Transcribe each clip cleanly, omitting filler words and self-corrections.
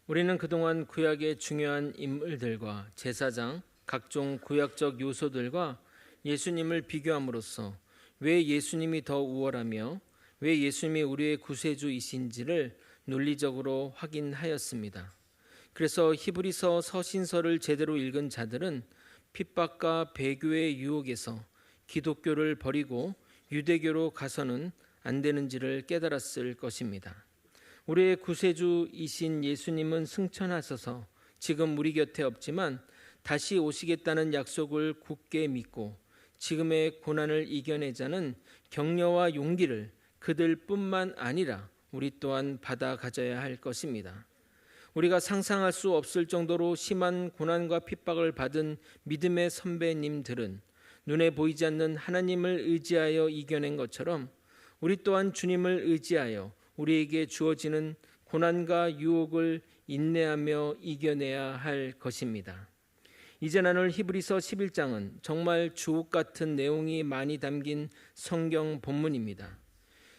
우리는 그동안 구약의 중요한 인물들과 제사장, 각종 구약적 요소들과 예수님을 비교함으로써 왜 예수님이 더 우월하며 왜 예수님이 우리의 구세주이신지를 논리적으로 확인하였습니다. 그래서 히브리서 서신서를 제대로 읽은 자들은 핍박과 배교의 유혹에서 기독교를 버리고 유대교로 가서는 안 되는지를 깨달았을 것입니다. 우리의 구세주이신 예수님은 승천하셔서 지금 우리 곁에 없지만 다시 오시겠다는 약속을 굳게 믿고 지금의 고난을 이겨내자는 격려와 용기를 그들뿐만 아니라 우리 또한 받아 가져야 할 것입니다. 우리가 상상할 수 없을 정도로 심한 고난과 핍박을 받은 믿음의 선배님들은 눈에 보이지 않는 하나님을 의지하여 이겨낸 것처럼 우리 또한 주님을 의지하여 우리에게 주어지는 고난과 유혹을 인내하며 이겨내야 할 것입니다. 이제 나눌 히브리서 11장은 정말 주옥 같은 내용이 많이 담긴 성경 본문입니다.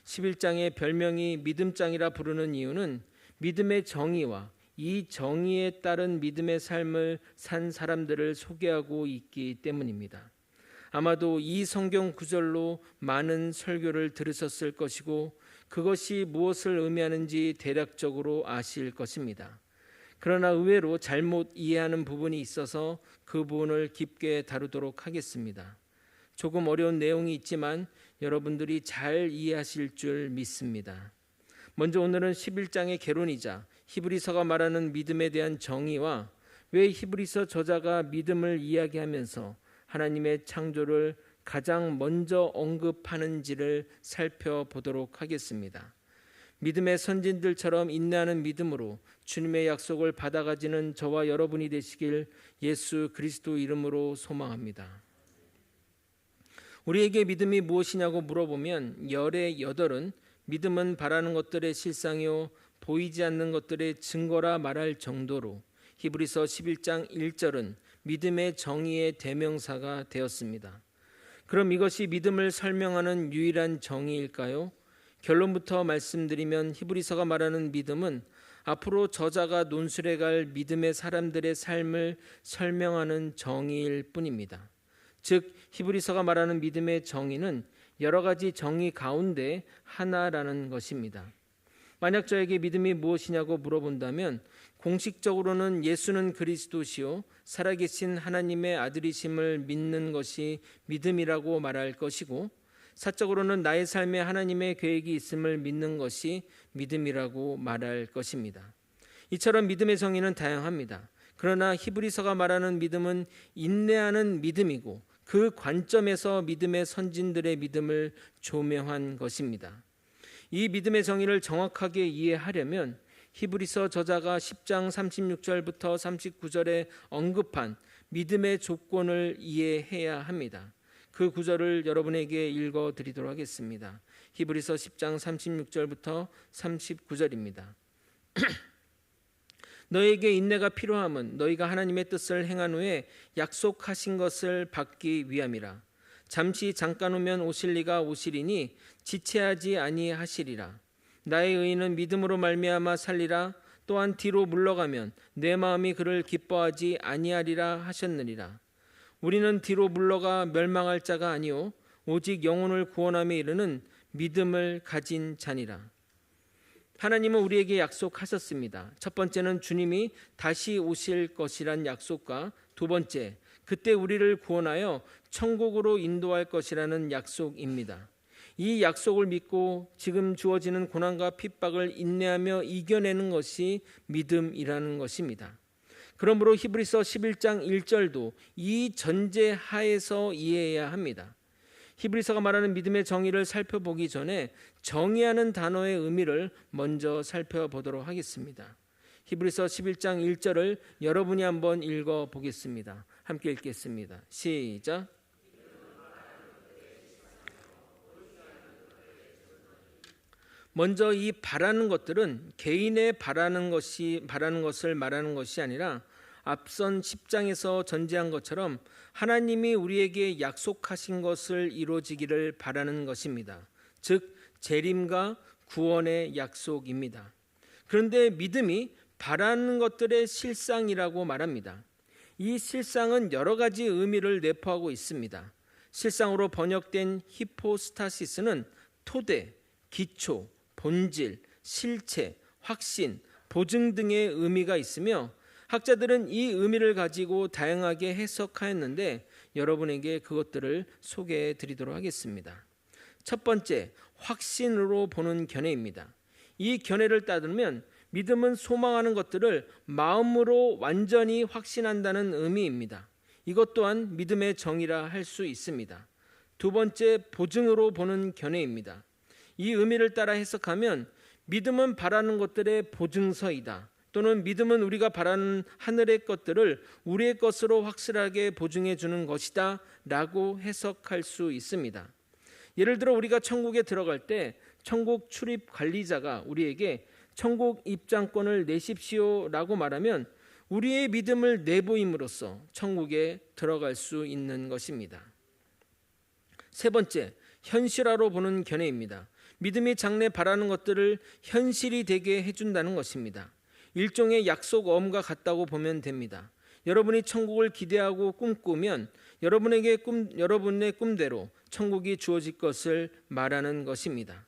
11장의 별명이 믿음장이라 부르는 이유는 믿음의 정의와 이 정의에 따른 믿음의 삶을 산 사람들을 소개하고 있기 때문입니다. 아마도 이 성경 구절로 많은 설교를 들으셨을 것이고 그것이 무엇을 의미하는지 대략적으로 아실 것입니다. 그러나 의외로 잘못 이해하는 부분이 있어서 그 부분을 깊게 다루도록 하겠습니다. 조금 어려운 내용이 있지만 여러분들이 잘 이해하실 줄 믿습니다. 먼저 오늘은 11장의 개론이자 히브리서가 말하는 믿음에 대한 정의와 왜 히브리서 저자가 믿음을 이야기하면서 하나님의 창조를 가장 먼저 언급하는지를 살펴보도록 하겠습니다. 믿음의 선진들처럼 인내하는 믿음으로 주님의 약속을 받아가지는 저와 여러분이 되시길 예수 그리스도 이름으로 소망합니다. 우리에게 믿음이 무엇이냐고 물어보면 열의 여덟은 믿음은 바라는 것들의 실상이요 보이지 않는 것들의 증거라 말할 정도로 히브리서 11장 1절은 믿음의 정의의 대명사가 되었습니다. 그럼 이것이 믿음을 설명하는 유일한 정의일까요? 결론부터 말씀드리면 히브리서가 말하는 믿음은 앞으로 저자가 논술해갈 믿음의 사람들의 삶을 설명하는 정의일 뿐입니다. 즉 히브리서가 말하는 믿음의 정의는 여러 가지 정의 가운데 하나라는 것입니다. 만약 저에게 믿음이 무엇이냐고 물어본다면 공식적으로는 예수는 그리스도시요 살아계신 하나님의 아들이심을 믿는 것이 믿음이라고 말할 것이고, 사적으로는 나의 삶에 하나님의 계획이 있음을 믿는 것이 믿음이라고 말할 것입니다. 이처럼 믿음의 정의는 다양합니다. 그러나 히브리서가 말하는 믿음은 인내하는 믿음이고 그 관점에서 믿음의 선진들의 믿음을 조명한 것입니다. 이 믿음의 정의를 정확하게 이해하려면 히브리서 저자가 10장 36절부터 39절에 언급한 믿음의 조건을 이해해야 합니다. 그 구절을 여러분에게 읽어드리도록 하겠습니다. 히브리서 10장 36절부터 39절입니다. 너에게 인내가 필요함은 너희가 하나님의 뜻을 행한 후에 약속하신 것을 받기 위함이라. 잠시 잠깐 오면 오실 이가 오시리니 지체하지 아니하시리라. 나의 의인은 믿음으로 말미암아 살리라. 또한 뒤로 물러가면 내 마음이 그를 기뻐하지 아니하리라 하셨느니라. 우리는 뒤로 물러가 멸망할 자가 아니요 오직 영혼을 구원함에 이르는 믿음을 가진 자니라. 하나님은 우리에게 약속하셨습니다. 첫 번째는 주님이 다시 오실 것이란 약속과 두 번째, 그때 우리를 구원하여 천국으로 인도할 것이라는 약속입니다. 이 약속을 믿고 지금 주어지는 고난과 핍박을 인내하며 이겨내는 것이 믿음이라는 것입니다. 그러므로 히브리서 11장 1절도 이 전제 하에서 이해해야 합니다. 히브리서가 말하는 믿음의 정의를 살펴보기 전에 정의하는 단어의 의미를 먼저 살펴보도록 하겠습니다. 히브리서 11장 1절을 여러분이 한번 읽어보겠습니다. 함께 읽겠습니다. 시작. 먼저 이 바라는 것들은 개인의 바라는 것을 말하는 것이 아니라 앞선 10장에서 전제한 것처럼 하나님이 우리에게 약속하신 것을 이루어지기를 바라는 것입니다. 즉 재림과 구원의 약속입니다. 그런데 믿음이 바라는 것들의 실상이라고 말합니다. 이 실상은 여러 가지 의미를 내포하고 있습니다. 실상으로 번역된 히포스타시스는 토대, 기초, 본질, 실체, 확신, 보증 등의 의미가 있으며 학자들은 이 의미를 가지고 다양하게 해석하였는데 여러분에게 그것들을 소개해 드리도록 하겠습니다. 첫 번째, 확신으로 보는 견해입니다. 이 견해를 따르면 믿음은 소망하는 것들을 마음으로 완전히 확신한다는 의미입니다. 이것 또한 믿음의 정의라 할 수 있습니다. 두 번째, 보증으로 보는 견해입니다. 이 의미를 따라 해석하면 믿음은 바라는 것들의 보증서이다. 또는 믿음은 우리가 바라는 하늘의 것들을 우리의 것으로 확실하게 보증해 주는 것이다 라고 해석할 수 있습니다. 예를 들어 우리가 천국에 들어갈 때 천국 출입 관리자가 우리에게 천국 입장권을 내십시오 라고 말하면 우리의 믿음을 내보임으로써 천국에 들어갈 수 있는 것입니다. 세 번째, 현실화로 보는 견해입니다. 믿음이 장래 바라는 것들을 현실이 되게 해준다는 것입니다. 일종의 약속어음과 같다고 보면 됩니다. 여러분이 천국을 기대하고 꿈꾸면 여러분의 꿈대로 천국이 주어질 것을 말하는 것입니다.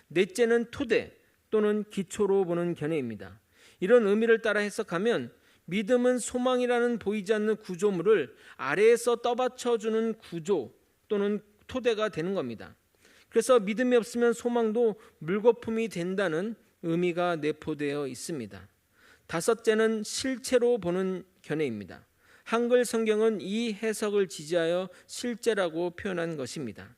넷째는 토대 또는 기초로 보는 견해입니다. 이런 의미를 따라 해석하면 믿음은 소망이라는 보이지 않는 구조물을 아래에서 떠받쳐주는 구조 또는 토대가 되는 겁니다. 그래서 믿음이 없으면 소망도 물거품이 된다는 의미가 내포되어 있습니다. 다섯째는 실체로 보는 견해입니다. 한글 성경은 이 해석을 지지하여 실제라고 표현한 것입니다.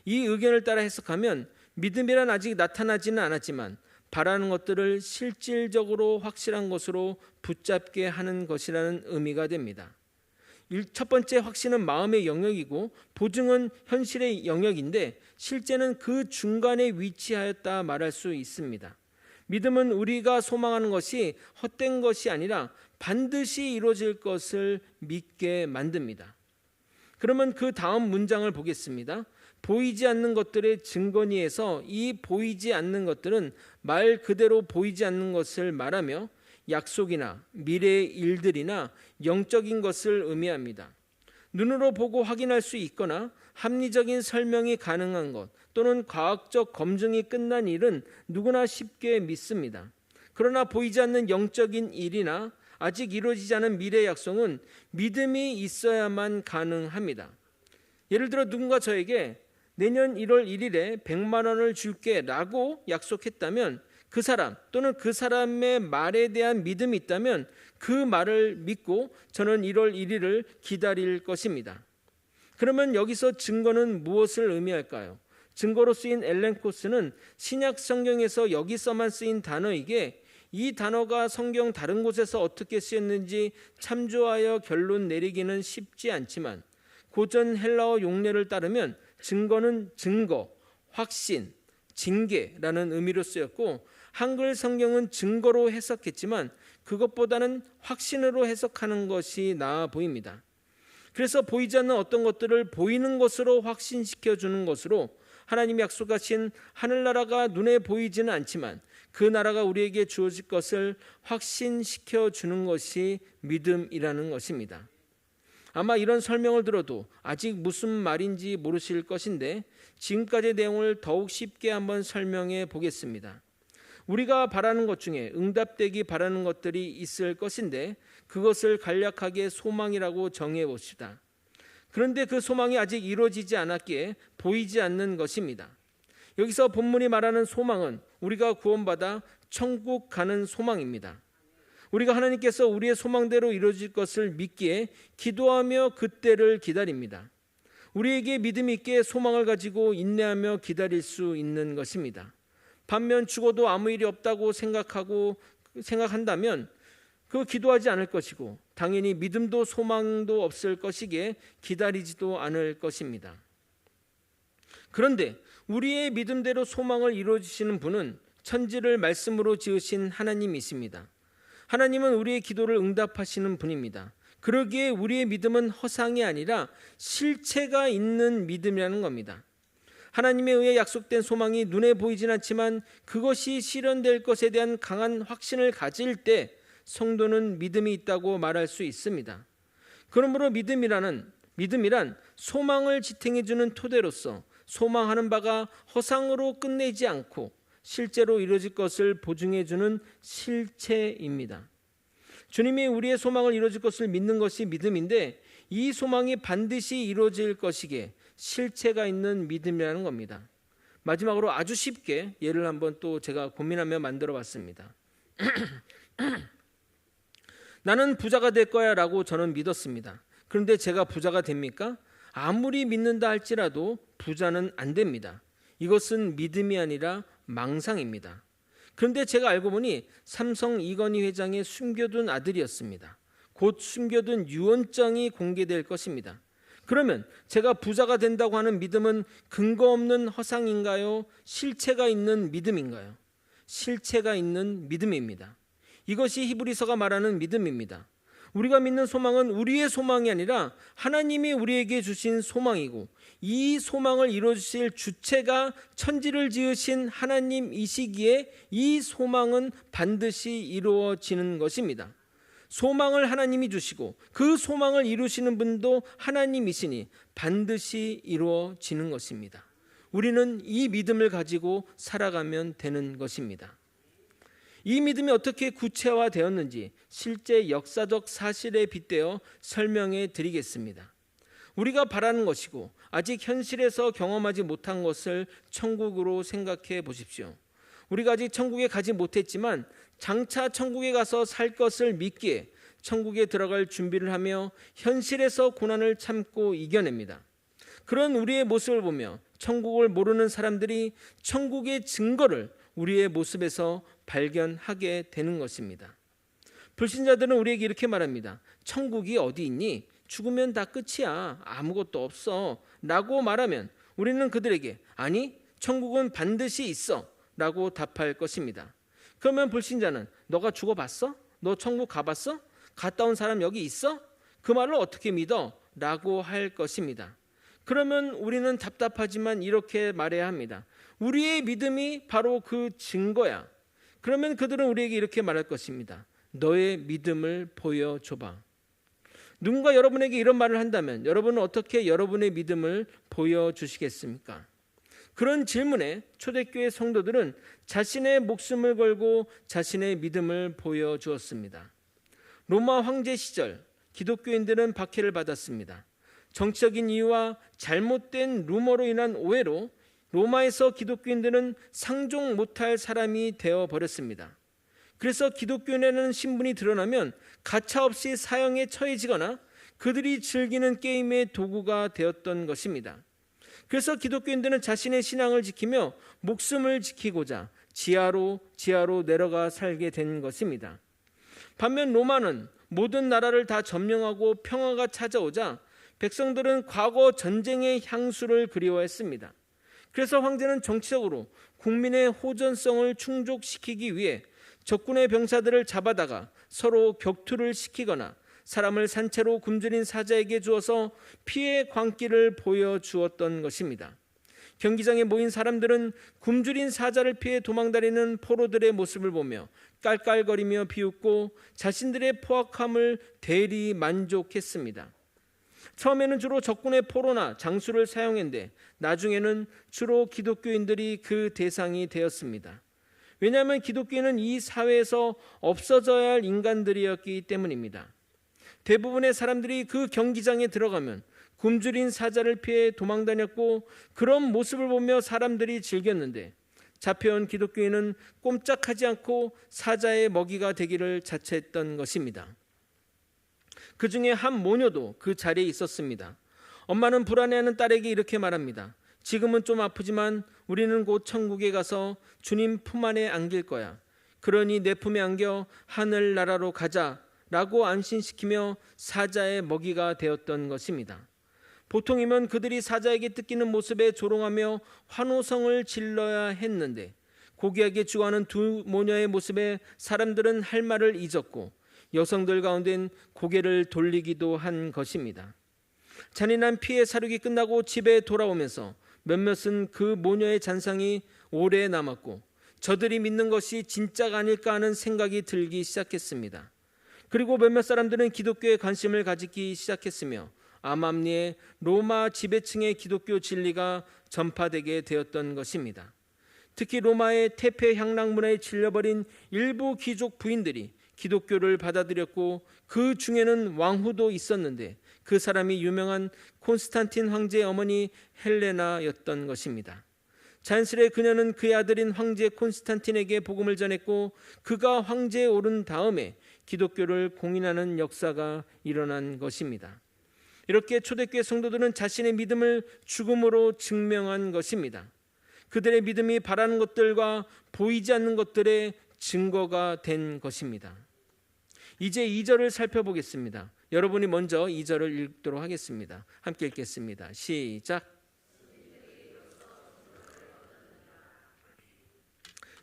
이 의견을 따라 해석하면 믿음이란 아직 나타나지는 않았지만 바라는 것들을 실질적으로 확실한 것으로 붙잡게 하는 것이라는 의미가 됩니다. 첫 번째 확신은 마음의 영역이고 보증은 현실의 영역인데 실제는 그 중간에 위치하였다 말할 수 있습니다. 믿음은 우리가 소망하는 것이 헛된 것이 아니라 반드시 이루어질 것을 믿게 만듭니다. 그러면 그 다음 문장을 보겠습니다. 보이지 않는 것들의 증거니에서 이 보이지 않는 것들은 말 그대로 보이지 않는 것을 말하며 약속이나 미래의 일들이나 영적인 것을 의미합니다. 눈으로 보고 확인할 수 있거나 합리적인 설명이 가능한 것 또는 과학적 검증이 끝난 일은 누구나 쉽게 믿습니다. 그러나 보이지 않는 영적인 일이나 아직 이루어지지 않은 미래 약속은 믿음이 있어야만 가능합니다. 예를 들어 누군가 저에게 내년 1월 1일에 100만 원을 줄게 라고 약속했다면 그 사람 또는 그 사람의 말에 대한 믿음이 있다면 그 말을 믿고 저는 1월 1일을 기다릴 것입니다. 그러면 여기서 증거는 무엇을 의미할까요? 증거로 쓰인 엘렌코스는 신약 성경에서 여기서만 쓰인 단어이기에 이 단어가 성경 다른 곳에서 어떻게 쓰였는지 참조하여 결론 내리기는 쉽지 않지만 고전 헬라어 용례를 따르면 증거는 증거, 확신, 징계라는 의미로 쓰였고 한글 성경은 증거로 해석했지만 그것보다는 확신으로 해석하는 것이 나아 보입니다. 그래서 보이지 않는 어떤 것들을 보이는 것으로 확신시켜 주는 것으로 하나님이 약속하신 하늘나라가 눈에 보이지는 않지만 그 나라가 우리에게 주어질 것을 확신시켜 주는 것이 믿음이라는 것입니다. 아마 이런 설명을 들어도 아직 무슨 말인지 모르실 것인데 지금까지의 내용을 더욱 쉽게 한번 설명해 보겠습니다. 우리가 바라는 것 중에 응답되기 바라는 것들이 있을 것인데 그것을 간략하게 소망이라고 정해 봅시다. 그런데 그 소망이 아직 이루어지지 않았기에 보이지 않는 것입니다. 여기서 본문이 말하는 소망은 우리가 구원받아 천국 가는 소망입니다. 우리가 하나님께서 우리의 소망대로 이루어질 것을 믿기에 기도하며 그때를 기다립니다. 우리에게 믿음 있게 소망을 가지고 인내하며 기다릴 수 있는 것입니다. 반면 죽어도 아무 일이 없다고 생각한다면 그 기도하지 않을 것이고 당연히 믿음도 소망도 없을 것이기에 기다리지도 않을 것입니다. 그런데 우리의 믿음대로 소망을 이루어주시는 분은 천지를 말씀으로 지으신 하나님이십니다. 하나님은 우리의 기도를 응답하시는 분입니다. 그러기에 우리의 믿음은 허상이 아니라 실체가 있는 믿음이라는 겁니다. 하나님에 의해 약속된 소망이 눈에 보이진 않지만 그것이 실현될 것에 대한 강한 확신을 가질 때 성도는 믿음이 있다고 말할 수 있습니다. 그러므로 믿음이란 소망을 지탱해 주는 토대로서 소망하는 바가 허상으로 끝내지 않고 실제로 이루어질 것을 보증해 주는 실체입니다. 주님이 우리의 소망을 이루어질 것을 믿는 것이 믿음인데 이 소망이 반드시 이루어질 것이기에 실체가 있는 믿음이라는 겁니다. 마지막으로 아주 쉽게 예를 한번 또 제가 고민하며 만들어 봤습니다. 나는 부자가 될 거야 라고 저는 믿었습니다. 그런데 제가 부자가 됩니까? 아무리 믿는다 할지라도 부자는 안 됩니다. 이것은 믿음이 아니라 망상입니다. 그런데 제가 알고 보니 삼성 이건희 회장의 숨겨둔 아들이었습니다. 곧 숨겨둔 유언장이 공개될 것입니다. 그러면 제가 부자가 된다고 하는 믿음은 근거 없는 허상인가요? 실체가 있는 믿음인가요? 실체가 있는 믿음입니다. 이것이 히브리서가 말하는 믿음입니다. 우리가 믿는 소망은 우리의 소망이 아니라 하나님이 우리에게 주신 소망이고 이 소망을 이루어주실 주체가 천지를 지으신 하나님이시기에 이 소망은 반드시 이루어지는 것입니다. 소망을 하나님이 주시고 그 소망을 이루시는 분도 하나님이시니 반드시 이루어지는 것입니다. 우리는 이 믿음을 가지고 살아가면 되는 것입니다. 이 믿음이 어떻게 구체화되었는지 실제 역사적 사실에 빗대어 설명해 드리겠습니다. 우리가 바라는 것이고 아직 현실에서 경험하지 못한 것을 천국으로 생각해 보십시오. 우리가 아직 천국에 가지 못했지만 장차 천국에 가서 살 것을 믿기에 천국에 들어갈 준비를 하며 현실에서 고난을 참고 이겨냅니다. 그런 우리의 모습을 보며 천국을 모르는 사람들이 천국의 증거를 우리의 모습에서 발견하게 되는 것입니다. 불신자들은 우리에게 이렇게 말합니다. 천국이 어디 있니? 죽으면 다 끝이야. 아무것도 없어. 라고 말하면 우리는 그들에게 아니, 천국은 반드시 있어. 라고 답할 것입니다. 그러면 불신자는 너가 죽어봤어? 너 천국 가봤어? 갔다 온 사람 여기 있어? 그 말을 어떻게 믿어? 라고 할 것입니다. 그러면 우리는 답답하지만 이렇게 말해야 합니다. 우리의 믿음이 바로 그 증거야. 그러면 그들은 우리에게 이렇게 말할 것입니다. 너의 믿음을 보여줘봐. 누군가 여러분에게 이런 말을 한다면 여러분은 어떻게 여러분의 믿음을 보여주시겠습니까? 그런 질문에 초대교회 성도들은 자신의 목숨을 걸고 자신의 믿음을 보여주었습니다. 로마 황제 시절 기독교인들은 박해를 받았습니다. 정치적인 이유와 잘못된 루머로 인한 오해로 로마에서 기독교인들은 상종 못할 사람이 되어버렸습니다. 그래서 기독교인이라는 신분이 드러나면 가차없이 사형에 처해지거나 그들이 즐기는 게임의 도구가 되었던 것입니다. 그래서 기독교인들은 자신의 신앙을 지키며 목숨을 지키고자 지하로 내려가 살게 된 것입니다. 반면 로마는 모든 나라를 다 점령하고 평화가 찾아오자 백성들은 과거 전쟁의 향수를 그리워했습니다. 그래서 황제는 정치적으로 국민의 호전성을 충족시키기 위해 적군의 병사들을 잡아다가 서로 격투를 시키거나 사람을 산채로 굶주린 사자에게 주어서 피의 광기를 보여주었던 것입니다. 경기장에 모인 사람들은 굶주린 사자를 피해 도망다니는 포로들의 모습을 보며 깔깔거리며 비웃고 자신들의 포악함을 대리 만족했습니다. 처음에는 주로 적군의 포로나 장수를 사용했는데 나중에는 주로 기독교인들이 그 대상이 되었습니다. 왜냐하면 기독교인은 이 사회에서 없어져야 할 인간들이었기 때문입니다. 대부분의 사람들이 그 경기장에 들어가면 굶주린 사자를 피해 도망다녔고 그런 모습을 보며 사람들이 즐겼는데 잡혀온 기독교인은 꼼짝하지 않고 사자의 먹이가 되기를 자처했던 것입니다. 그 중에 한 모녀도 그 자리에 있었습니다. 엄마는 불안해하는 딸에게 이렇게 말합니다. 지금은 좀 아프지만 우리는 곧 천국에 가서 주님 품 안에 안길 거야. 그러니 내 품에 안겨 하늘나라로 가자 라고 안심시키며 사자의 먹이가 되었던 것입니다. 보통이면 그들이 사자에게 뜯기는 모습에 조롱하며 환호성을 질러야 했는데 고귀하게 죽어가는 두 모녀의 모습에 사람들은 할 말을 잊었고 여성들 가운데는 고개를 돌리기도 한 것입니다. 잔인한 피해 사륙이 끝나고 집에 돌아오면서 몇몇은 그 모녀의 잔상이 오래 남았고 저들이 믿는 것이 진짜가 아닐까 하는 생각이 들기 시작했습니다. 그리고 몇몇 사람들은 기독교에 관심을 가지기 시작했으며 암암리에 로마 지배층의 기독교 진리가 전파되게 되었던 것입니다. 특히 로마의 태페 향락문화에 질려버린 일부 귀족 부인들이 기독교를 받아들였고 그 중에는 왕후도 있었는데 그 사람이 유명한 콘스탄틴 황제의 어머니 헬레나였던 것입니다. 자연스레 그녀는 그의 아들인 황제 콘스탄틴에게 복음을 전했고 그가 황제에 오른 다음에 기독교를 공인하는 역사가 일어난 것입니다. 이렇게 초대교회 성도들은 자신의 믿음을 죽음으로 증명한 것입니다. 그들의 믿음이 바라는 것들과 보이지 않는 것들의 증거가 된 것입니다. 이제 2절을 살펴보겠습니다. 여러분이 먼저 2절을 읽도록 하겠습니다. 함께 읽겠습니다. 시작.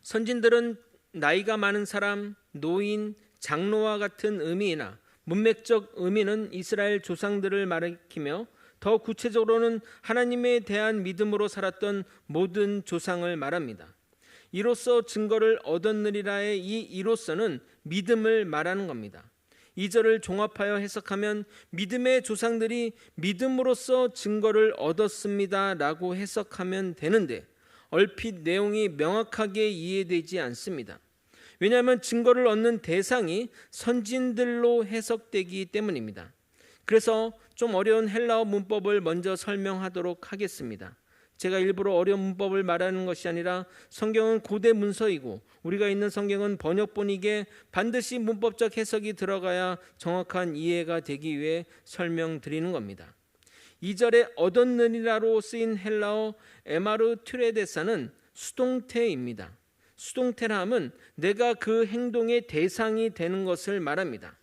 선진들은 나이가 많은 사람, 노인, 장로와 같은 의미이나 문맥적 의미는 이스라엘 조상들을 가리키며 더 구체적으로는 하나님에 대한 믿음으로 살았던 모든 조상을 말합니다. 이로써 증거를 얻었느니라의 이 이로써는 믿음을 말하는 겁니다. 2절을 종합하여 해석하면 믿음의 조상들이 믿음으로써 증거를 얻었습니다 라고 해석하면 되는데 얼핏 내용이 명확하게 이해되지 않습니다. 왜냐하면 증거를 얻는 대상이 선진들로 해석되기 때문입니다. 그래서 좀 어려운 헬라어 문법을 먼저 설명하도록 하겠습니다. 제가 일부러 어려운 문법을 말하는 것이 아니라 성경은 고대 문서이고 우리가 있는 성경은 번역본이기에 반드시 문법적 해석이 들어가야 정확한 이해가 되기 위해 설명드리는 겁니다. 2절에 얻었느니라로 쓰인 헬라어 에마르투레데사는 수동태입니다. 수동태라 함은 내가 그 행동의 대상이 되는 것을 말합니다.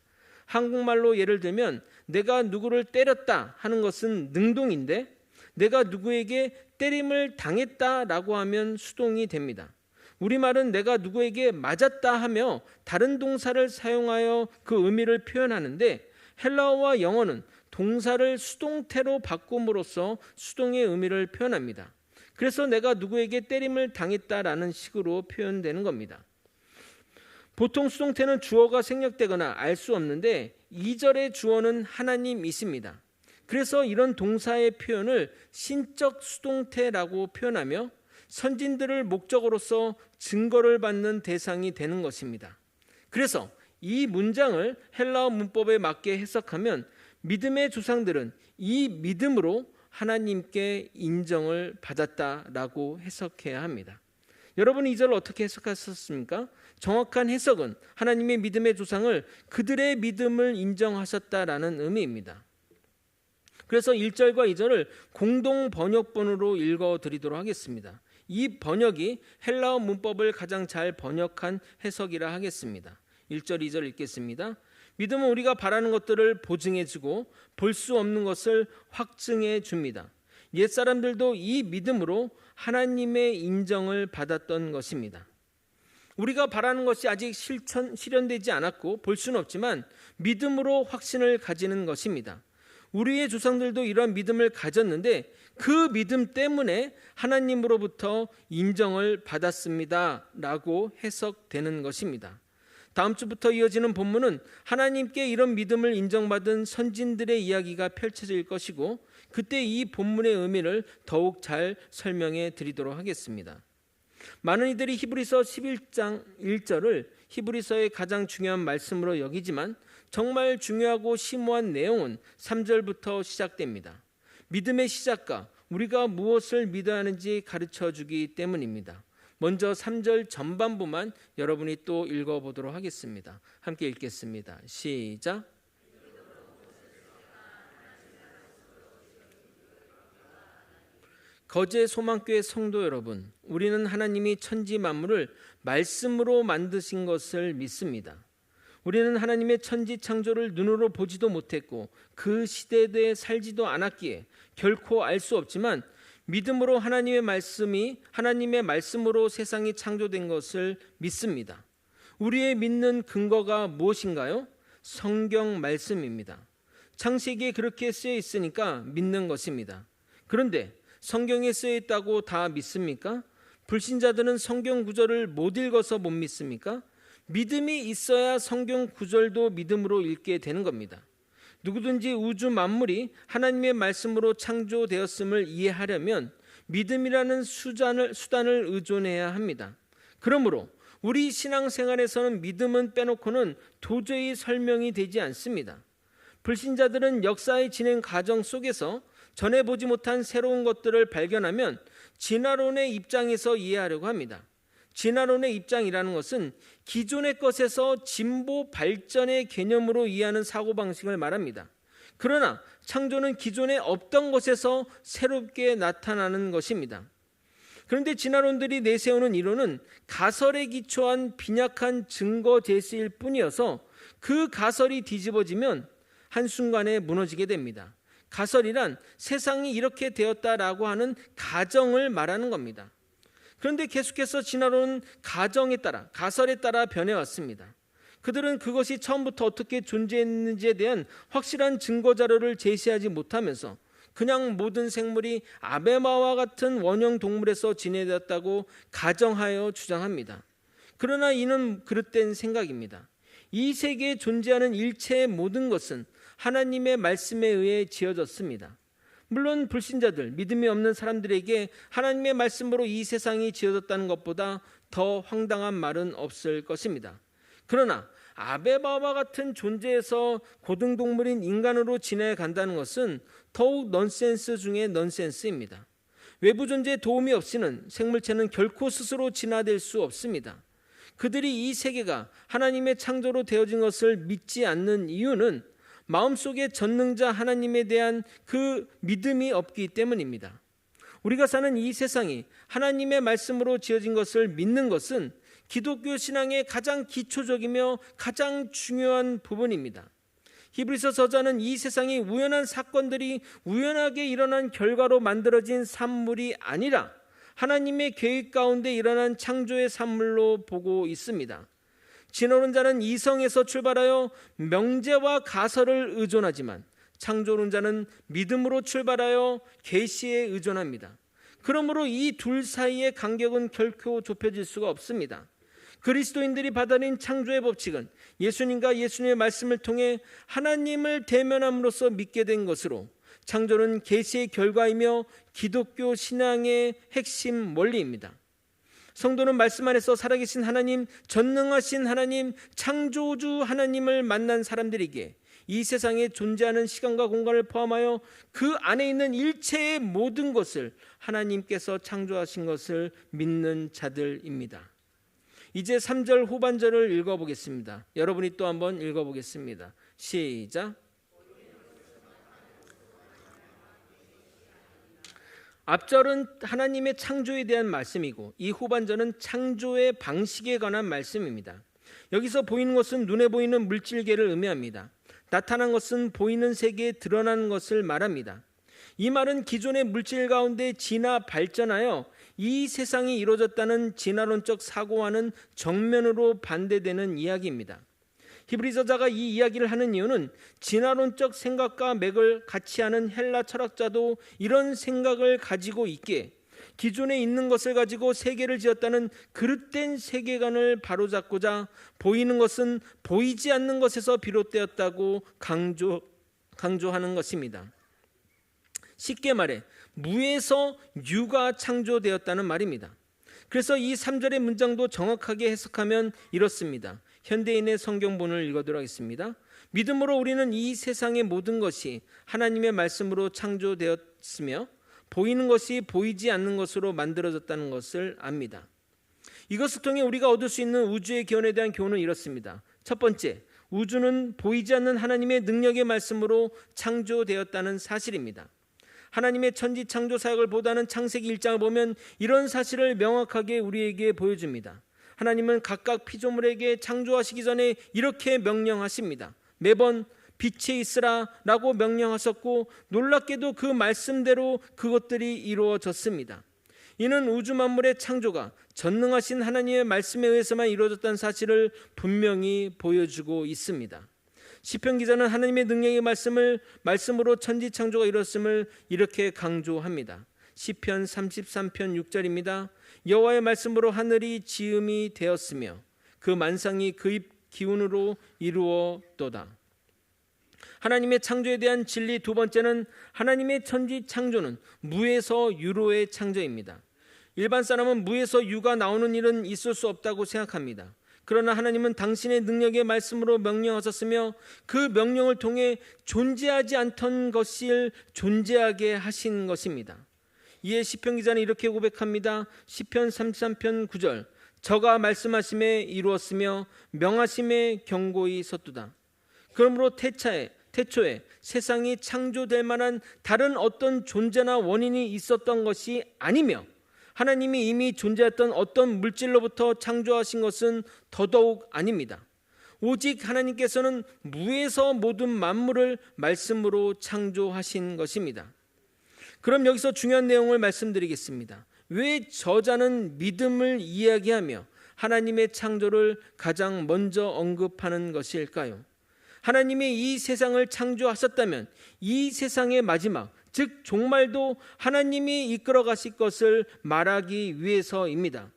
한국말로 예를 들면 내가 누구를 때렸다 하는 것은 능동인데 내가 누구에게 때림을 당했다라고 하면 수동이 됩니다. 우리말은 내가 누구에게 맞았다 하며 다른 동사를 사용하여 그 의미를 표현하는데 헬라어와 영어는 동사를 수동태로 바꿈으로써 수동의 의미를 표현합니다. 그래서 내가 누구에게 때림을 당했다라는 식으로 표현되는 겁니다. 보통 수동태는 주어가 생략되거나 알 수 없는데 2절의 주어는 하나님이십니다. 그래서 이런 동사의 표현을 신적 수동태라고 표현하며 선진들을 목적으로서 증거를 받는 대상이 되는 것입니다. 그래서 이 문장을 헬라어 문법에 맞게 해석하면 믿음의 조상들은 이 믿음으로 하나님께 인정을 받았다라고 해석해야 합니다. 여러분 2절을 어떻게 해석하셨습니까? 정확한 해석은 하나님의 믿음의 조상을 그들의 믿음을 인정하셨다라는 의미입니다. 그래서 1절과 2절을 공동 번역본으로 읽어드리도록 하겠습니다. 이 번역이 헬라어 문법을 가장 잘 번역한 해석이라 하겠습니다. 1절, 2절 읽겠습니다. 믿음은 우리가 바라는 것들을 보증해주고 볼 수 없는 것을 확증해 줍니다. 옛사람들도 이 믿음으로 하나님의 인정을 받았던 것입니다. 우리가 바라는 것이 아직 실현되지 않았고 볼 수는 없지만 믿음으로 확신을 가지는 것입니다. 우리의 조상들도 이러한 믿음을 가졌는데 그 믿음 때문에 하나님으로부터 인정을 받았습니다 라고 해석되는 것입니다. 다음 주부터 이어지는 본문은 하나님께 이런 믿음을 인정받은 선진들의 이야기가 펼쳐질 것이고 그때 이 본문의 의미를 더욱 잘 설명해 드리도록 하겠습니다. 많은 이들이 히브리서 11장 1절을 히브리서의 가장 중요한 말씀으로 여기지만 정말 중요하고 심오한 내용은 3절부터 시작됩니다. 믿음의 시작과 우리가 무엇을 믿어야 하는지 가르쳐 주기 때문입니다. 먼저 3절 전반부만 여러분이 또 읽어보도록 하겠습니다. 함께 읽겠습니다. 시작. 거제 소망교회 성도 여러분, 우리는 하나님이 천지 만물을 말씀으로 만드신 것을 믿습니다. 우리는 하나님의 천지 창조를 눈으로 보지도 못했고 그 시대에 살지도 않았기에 결코 알 수 없지만 믿음으로 하나님의 말씀으로 세상이 창조된 것을 믿습니다. 우리의 믿는 근거가 무엇인가요? 성경 말씀입니다. 창세기에 그렇게 쓰여 있으니까 믿는 것입니다. 그런데 성경에 쓰여 있다고 다 믿습니까? 불신자들은 성경 구절을 못 읽어서 못 믿습니까? 믿음이 있어야 성경 구절도 믿음으로 읽게 되는 겁니다. 누구든지 우주 만물이 하나님의 말씀으로 창조되었음을 이해하려면 믿음이라는 수단을 의존해야 합니다. 그러므로 우리 신앙생활에서는 믿음은 빼놓고는 도저히 설명이 되지 않습니다. 불신자들은 역사의 진행 과정 속에서 전에 보지 못한 새로운 것들을 발견하면 진화론의 입장에서 이해하려고 합니다. 진화론의 입장이라는 것은 기존의 것에서 진보 발전의 개념으로 이해하는 사고방식을 말합니다. 그러나 창조는 기존에 없던 것에서 새롭게 나타나는 것입니다. 그런데 진화론들이 내세우는 이론은 가설에 기초한 빈약한 증거 제시일 뿐이어서 그 가설이 뒤집어지면 한순간에 무너지게 됩니다. 가설이란 세상이 이렇게 되었다라고 하는 가정을 말하는 겁니다. 그런데 계속해서 진화론은 가설에 따라 변해왔습니다. 그들은 그것이 처음부터 어떻게 존재했는지에 대한 확실한 증거 자료를 제시하지 못하면서 그냥 모든 생물이 아메바와 같은 원형 동물에서 진화되었다고 가정하여 주장합니다. 그러나 이는 그릇된 생각입니다. 이 세계에 존재하는 일체의 모든 것은 하나님의 말씀에 의해 지어졌습니다. 물론 불신자들, 믿음이 없는 사람들에게 하나님의 말씀으로 이 세상이 지어졌다는 것보다 더 황당한 말은 없을 것입니다. 그러나 아메바와 같은 존재에서 고등동물인 인간으로 진화해 간다는 것은 더욱 넌센스 중에 넌센스입니다. 외부 존재의 도움이 없이는 생물체는 결코 스스로 진화될 수 없습니다. 그들이 이 세계가 하나님의 창조로 되어진 것을 믿지 않는 이유는 마음속에 전능자 하나님에 대한 그 믿음이 없기 때문입니다. 우리가 사는 이 세상이 하나님의 말씀으로 지어진 것을 믿는 것은 기독교 신앙의 가장 기초적이며 가장 중요한 부분입니다. 히브리서 저자는 이 세상이 우연한 사건들이 우연하게 일어난 결과로 만들어진 산물이 아니라 하나님의 계획 가운데 일어난 창조의 산물로 보고 있습니다. 진화론자는 이성에서 출발하여 명제와 가설을 의존하지만 창조론자는 믿음으로 출발하여 계시에 의존합니다. 그러므로 이 둘 사이의 간격은 결코 좁혀질 수가 없습니다. 그리스도인들이 받아들인 창조의 법칙은 예수님과 예수님의 말씀을 통해 하나님을 대면함으로써 믿게 된 것으로 창조는 계시의 결과이며 기독교 신앙의 핵심 원리입니다. 성도는 말씀 안에서 살아계신 하나님, 전능하신 하나님, 창조주 하나님을 만난 사람들에게 이 세상에 존재하는 시간과 공간을 포함하여 그 안에 있는 일체의 모든 것을 하나님께서 창조하신 것을 믿는 자들입니다. 이제 3절 후반절을 읽어보겠습니다. 여러분이 또 한번 읽어보겠습니다. 시작. 앞절은 하나님의 창조에 대한 말씀이고 이 후반절은 창조의 방식에 관한 말씀입니다. 여기서 보이는 것은 눈에 보이는 물질계를 의미합니다. 나타난 것은 보이는 세계에 드러나는 것을 말합니다. 이 말은 기존의 물질 가운데 진화 발전하여 이 세상이 이루어졌다는 진화론적 사고와는 정면으로 반대되는 이야기입니다. 히브리서자가 이 이야기를 하는 이유는 진화론적 생각과 맥을 같이 하는 헬라 철학자도 이런 생각을 가지고 있기에 기존에 있는 것을 가지고 세계를 지었다는 그릇된 세계관을 바로잡고자 보이는 것은 보이지 않는 것에서 비롯되었다고 강조하는 것입니다. 쉽게 말해 무에서 유가 창조되었다는 말입니다. 그래서 이 3절의 문장도 정확하게 해석하면 이렇습니다. 현대인의 성경본을 읽어드리도록 하겠습니다. 믿음으로 우리는 이 세상의 모든 것이 하나님의 말씀으로 창조되었으며 보이는 것이 보이지 않는 것으로 만들어졌다는 것을 압니다. 이것을 통해 우리가 얻을 수 있는 우주의 기원에 대한 교훈은 이렇습니다. 첫 번째, 우주는 보이지 않는 하나님의 능력의 말씀으로 창조되었다는 사실입니다. 하나님의 천지 창조 사역을 보다는 창세기 1장을 보면 이런 사실을 명확하게 우리에게 보여줍니다. 하나님은 각각 피조물에게 창조하시기 전에 이렇게 명령하십니다. 매번 빛이 있으라 라고 명령하셨고 놀랍게도 그 말씀대로 그것들이 이루어졌습니다. 이는 우주 만물의 창조가 전능하신 하나님의 말씀에 의해서만 이루어졌다는 사실을 분명히 보여주고 있습니다. 시편 기자는 하나님의 능력의 말씀으로 천지 창조가 이루어졌음을 이렇게 강조합니다. 시편 33편 6절입니다. 여호와의 말씀으로 하늘이 지음이 되었으며 그 만상이 그 입 기운으로 이루어도다. 하나님의 창조에 대한 진리 두 번째는 하나님의 천지 창조는 무에서 유로의 창조입니다. 일반 사람은 무에서 유가 나오는 일은 있을 수 없다고 생각합니다. 그러나 하나님은 당신의 능력의 말씀으로 명령하셨으며 그 명령을 통해 존재하지 않던 것을 존재하게 하신 것입니다. 이에 시편 기자는 이렇게 고백합니다. 시편 33편 9절, 저가 말씀하심에 이루었으며 명하심에 경고히 섰도다. 그러므로 태초에 세상이 창조될 만한 다른 어떤 존재나 원인이 있었던 것이 아니며 하나님이 이미 존재했던 어떤 물질로부터 창조하신 것은 더더욱 아닙니다. 오직 하나님께서는 무에서 모든 만물을 말씀으로 창조하신 것입니다. 그럼 여기서 중요한 내용을 말씀드리겠습니다. 왜 저자는 믿음을 이야기하며 하나님의 창조를 가장 먼저 언급하는 것일까요? 하나님이 이 세상을 창조하셨다면 이 세상의 마지막, 즉 종말도 하나님이 이끌어 가실 것을 말하기 위해서입니다.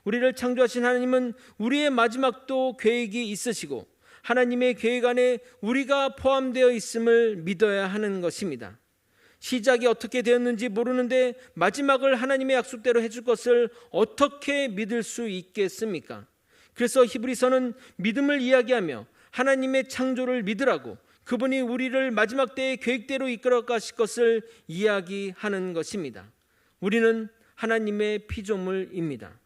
우리를 창조하신 하나님은 우리의 마지막도 계획이 있으시고 하나님의 계획 안에 우리가 포함되어 있음을 믿어야 하는 것입니다. 시작이 어떻게 되었는지 모르는데 마지막을 하나님의 약속대로 해줄 것을 어떻게 믿을 수 있겠습니까? 그래서 히브리서는 믿음을 이야기하며 하나님의 창조를 믿으라고, 그분이 우리를 마지막 때의 계획대로 이끌어 가실 것을 이야기하는 것입니다. 우리는 하나님의 피조물입니다.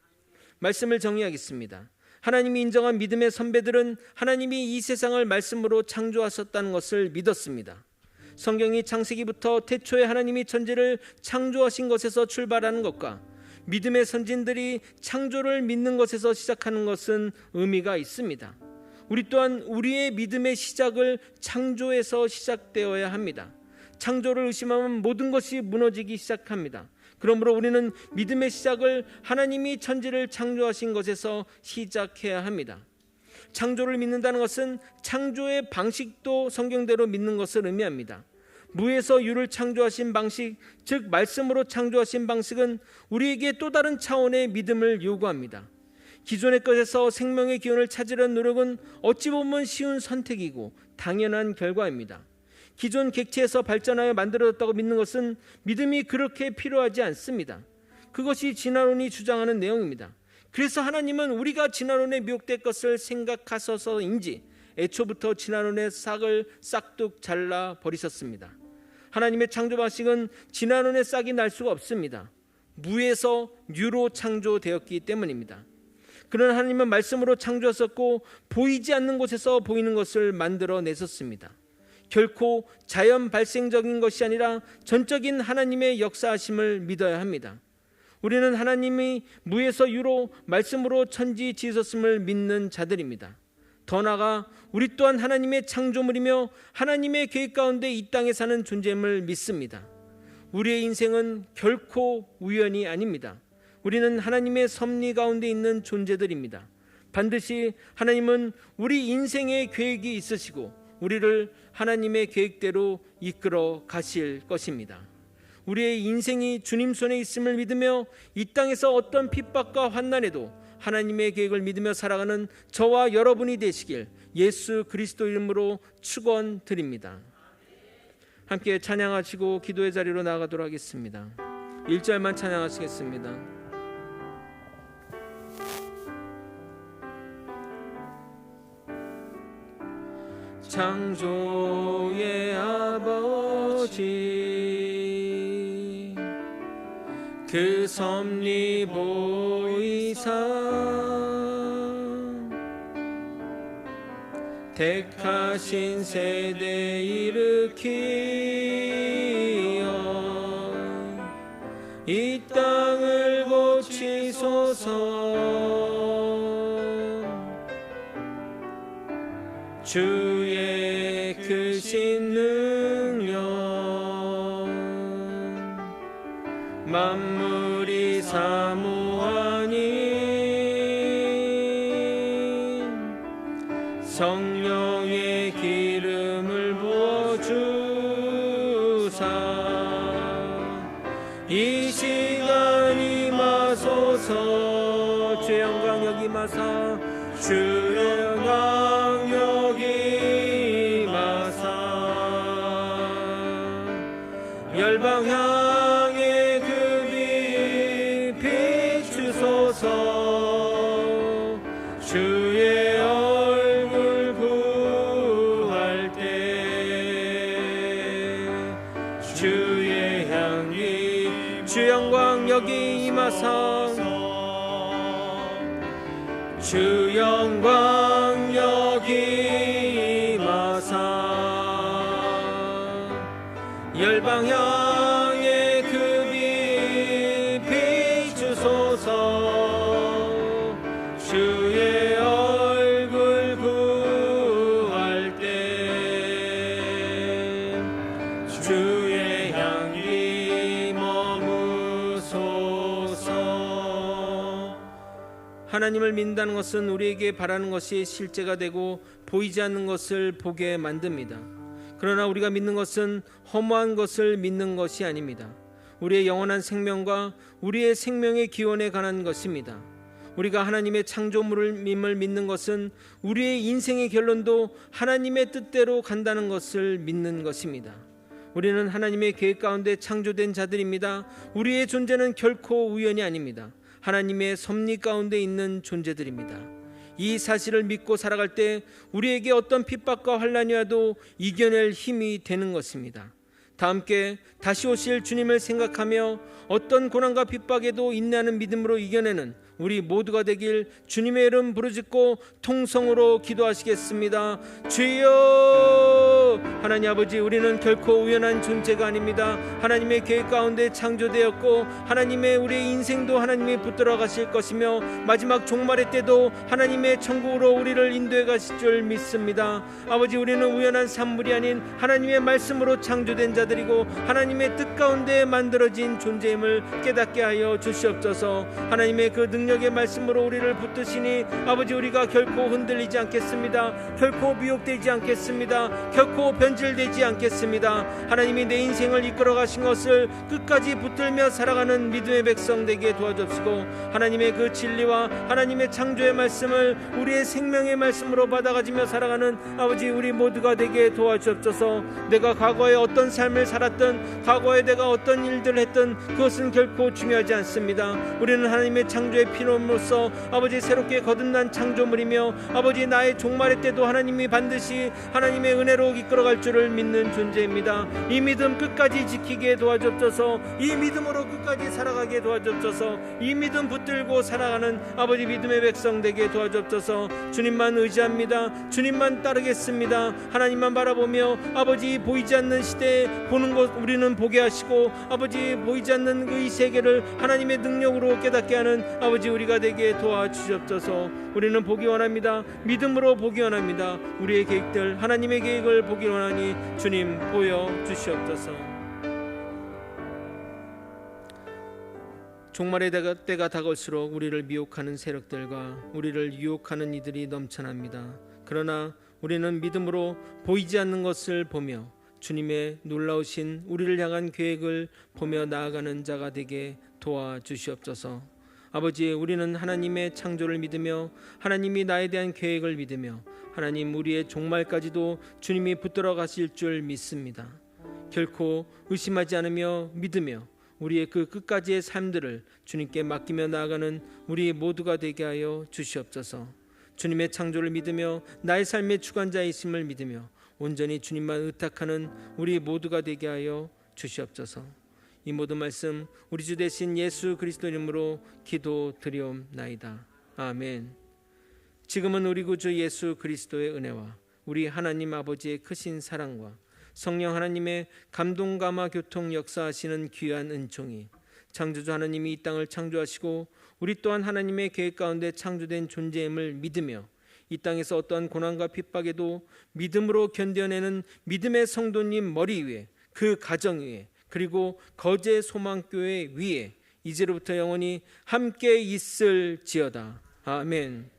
말씀을 정리하겠습니다. 하나님이 인정한 믿음의 선배들은 하나님이 이 세상을 말씀으로 창조하셨다는 것을 믿었습니다. 성경이 창세기부터 태초에 하나님이 천지를 창조하신 것에서 출발하는 것과 믿음의 선진들이 창조를 믿는 것에서 시작하는 것은 의미가 있습니다. 우리 또한 우리의 믿음의 시작을 창조에서 시작되어야 합니다. 창조를 의심하면 모든 것이 무너지기 시작합니다. 그러므로 우리는 믿음의 시작을 하나님이 천지를 창조하신 것에서 시작해야 합니다. 창조를 믿는다는 것은 창조의 방식도 성경대로 믿는 것을 의미합니다. 무에서 유를 창조하신 방식, 즉 말씀으로 창조하신 방식은 우리에게 또 다른 차원의 믿음을 요구합니다. 기존의 것에서 생명의 기원을 찾으려는 노력은 어찌 보면 쉬운 선택이고 당연한 결과입니다. 기존 객체에서 발전하여 만들어졌다고 믿는 것은 믿음이 그렇게 필요하지 않습니다. 그것이 진화론이 주장하는 내용입니다. 그래서 하나님은 우리가 진화론에 미혹될 것을 생각하셔서인지 애초부터 진화론의 싹을 싹둑 잘라 버리셨습니다. 하나님의 창조 방식은 진화론의 싹이 날 수가 없습니다. 무에서 유로 창조되었기 때문입니다. 그러나 하나님은 말씀으로 창조하셨고 보이지 않는 곳에서 보이는 것을 만들어내셨습니다. 결코 자연 발생적인 것이 아니라 전적인 하나님의 역사하심을 믿어야 합니다. 우리는 하나님이 무에서 유로 말씀으로 천지 지으셨음을 믿는 자들입니다. 더 나아가 우리 또한 하나님의 창조물이며 하나님의 계획 가운데 이 땅에 사는 존재임을 믿습니다. 우리의 인생은 결코 우연이 아닙니다. 우리는 하나님의 섭리 가운데 있는 존재들입니다. 반드시 하나님은 우리 인생의 계획이 있으시고 우리를 하나님의 계획대로 이끌어 가실 것입니다. 우리의 인생이 주님 손에 있음을 믿으며 이 땅에서 어떤 핍박과 환난에도 하나님의 계획을 믿으며 살아가는 저와 여러분이 되시길 예수 그리스도 이름으로 축원드립니다. 함께 찬양하시고 기도의 자리로 나아가도록 하겠습니다. 1절만 찬양하시겠습니다. 창조의 아버지 그 섭리 보이사 택하신 세대 일으키어 이 땅을 고치소서. 주의 크신 능력 만물이 사모하니 성령의 기름을 부어주사 이 주의 영광 여기 임하사 열방 향해 그 빛 비추소서 주의 얼굴 구할 때 주의 향기 주 영광 여기 임하사 주 영광 여기 임하사 열방 향해 그 빛 비추소서 주의 얼굴 구할 때 주의 향기 머무소서. 하나님을 믿는다는 것은 우리에게 바라는 것이 실제가 되고 보이지 않는 것을 보게 만듭니다. 그러나 우리가 믿는 것은 허무한 것을 믿는 것이 아닙니다. 우리의 영원한 생명과 우리의 생명의 기원에 관한 것입니다. 우리가 하나님의 창조물임을 믿는 것은 우리의 인생의 결론도 하나님의 뜻대로 간다는 것을 믿는 것입니다. 우리는 하나님의 계획 가운데 창조된 자들입니다. 우리의 존재는 결코 우연이 아닙니다. 하나님의 섭리 가운데 있는 존재들입니다. 이 사실을 믿고 살아갈 때 우리에게 어떤 핍박과 환난이 와도 이겨낼 힘이 되는 것입니다. 다 함께 다시 오실 주님을 생각하며 어떤 고난과 핍박에도 인내하는 믿음으로 이겨내는 우리 모두가 되길 주님의 이름 부르짖고 통성으로 기도하시겠습니다. 주여! 하나님 아버지, 우리는 결코 우연한 존재가 아닙니다. 하나님의 계획 가운데 창조되었고 하나님의 우리의 인생도 하나님이 붙들어 가실 것이며 마지막 종말의 때도 하나님의 천국으로 우리를 인도해 가실 줄 믿습니다. 아버지, 우리는 우연한 산물이 아닌 하나님의 말씀으로 창조된 자들이고 하나님의 뜻 가운데 만들어진 존재임을 깨닫게 하여 주시옵소서. 하나님의 그 능력의 말씀으로 우리를 붙드시니 아버지, 우리가 결코 흔들리지 않겠습니다. 결코 미혹되지 않겠습니다. 결코 변질되지 않겠습니다. 하나님이 내 인생을 이끌어 가신 것을 끝까지 붙들며 살아가는 믿음의 백성 되게 도와주시고 하나님의 그 진리와 하나님의 창조의 말씀을 우리의 생명의 말씀으로 받아가지며 살아가는 아버지, 우리 모두가 되게 도와주옵소서. 내가 과거에 어떤 삶을 살았든 과거에 내가 어떤 일들을 했든 그것은 결코 중요하지 않습니다. 우리는 하나님의 창조의 피로물로써 아버지 새롭게 거듭난 창조물이며 아버지 나의 종말의 때도 하나님이 반드시 하나님의 은혜로 이끌어갈 줄을 믿는 존재입니다. 이 믿음 끝까지 지키게 도와주옵소서. 이 믿음으로 끝까지 살아가게 도와주옵소서. 이 믿음 붙들고 살아가는 아버지 믿음의 백성 되게 도와주옵소서. 주님만 의지합니다. 주님만 따르겠습니다. 하나님만 바라보며 아버지 보이지 않는 시대에 보는 것 우리는 보게 하시고 아버지 보이지 않는 이 세계를 하나님의 능력으로 깨닫게 하는 아버지 우리가 되게 도와주시옵소서. 우리는 보기 원합니다. 믿음으로 보기 원합니다. 우리의 계획들 하나님의 계획을 보기 원하니 주님 보여주시옵소서. 종말의 때가 다가올수록 우리를 미혹하는 세력들과 우리를 유혹하는 이들이 넘쳐납니다. 그러나 우리는 믿음으로 보이지 않는 것을 보며 주님의 놀라우신 우리를 향한 계획을 보며 나아가는 자가 되게 도와주시옵소서. 아버지, 우리는 하나님의 창조를 믿으며 하나님이 나에 대한 계획을 믿으며 하나님 우리의 종말까지도 주님이 붙들어 가실 줄 믿습니다. 결코 의심하지 않으며 믿으며 우리의 그 끝까지의 삶들을 주님께 맡기며 나아가는 우리 모두가 되게 하여 주시옵소서. 주님의 창조를 믿으며 나의 삶의 주관자이심을 믿으며 온전히 주님만 의탁하는 우리 모두가 되게 하여 주시옵소서. 이 모든 말씀 우리 주 되신 예수 그리스도 이름으로 기도드리옵나이다. 아멘. 지금은 우리 구주 예수 그리스도의 은혜와 우리 하나님 아버지의 크신 사랑과 성령 하나님의 감동 감화 교통 역사하시는 귀한 은총이 창조주 하나님이 이 땅을 창조하시고 우리 또한 하나님의 계획 가운데 창조된 존재임을 믿으며 이 땅에서 어떠한 고난과 핍박에도 믿음으로 견뎌내는 믿음의 성도님 머리 위에, 그 가정 위에, 그리고 거제 소망교회 위에 이제로부터 영원히 함께 있을지어다. 아멘.